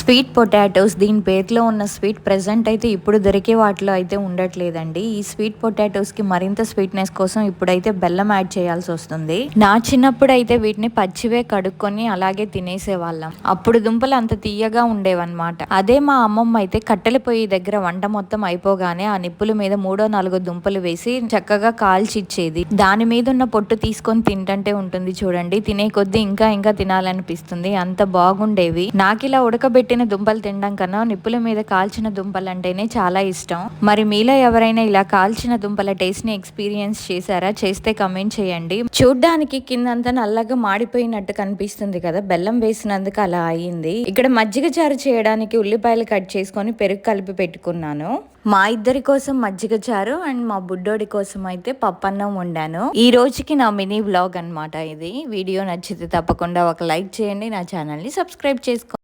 Sweet potatoes దీని పేరులో ఉన్న స్వీట్ ప్రెజెంట్ అయితే ఇప్పుడు దొరికే వాటిలో అయితే ఉండట్లేదండి. ఈ స్వీట్ పొటాటోస్ కి మరింత స్వీట్నెస్ కోసం ఇప్పుడైతే బెల్లం యాడ్ చేయాల్సి వస్తుంది. నా చిన్నప్పుడు అయితే వీటిని పచ్చివే కడుక్కొని అలాగే తినేసేవాళ్ళం. అప్పుడు దుంపలు అంత తీయగా ఉండేవన్నమాట. అదే మా అమ్మమ్మ అయితే కట్టెల పొయ్యి దగ్గర వంట మొత్తం అయిపోగానే ఆ నిప్పుల మీద 3-4 దుంపలు వేసి చక్కగా కాల్చి ఇచ్చేది. దాని మీద ఉన్న పొట్టు తీసుకొని తింటంటే ఉంటుంది చూడండి, తినే కొద్దీ ఇంకా ఇంకా తినాలనిపిస్తుంది. అంత బాగుండేవి. నాకు ఇలా ఉడకబెట్టిన దుంపలు తినడం కన్నా నిప్పుల మీద కాల్చిన దుంపలు అంటేనే చాలా ఇష్టం. మరి మీలో ఎవరైనా ఇలా కాల్చిన దుంపల టేస్ట్ ని ఎక్స్పీరియన్స్ చేశారా? చేస్తే కమెంట్ చేయండి. చూడ్డానికి కిందంతా నల్లగా మాడిపోయినట్టు కనిపిస్తుంది కదా, బెల్లం వేసినందుకు అలా అయ్యింది. ఇక్కడ మజ్జిగ చారు చేయడానికి ఉల్లిపాయలు కట్ చేసుకొని పెరుగు కలిపి పెట్టుకున్నాను. మా ఇద్దరి కోసం మజ్జిగ చారు అండ్ మా బుడ్డోడి కోసం అయితే పప్పన్నం వండాను. ఈ రోజుకి నా మినీ వ్లాగ్ అన్నమాట ఇది. వీడియో నచ్చితే తప్పకుండా ఒక లైక్ చేయండి, నా ఛానల్ని సబ్స్క్రైబ్ చేసుకోండి.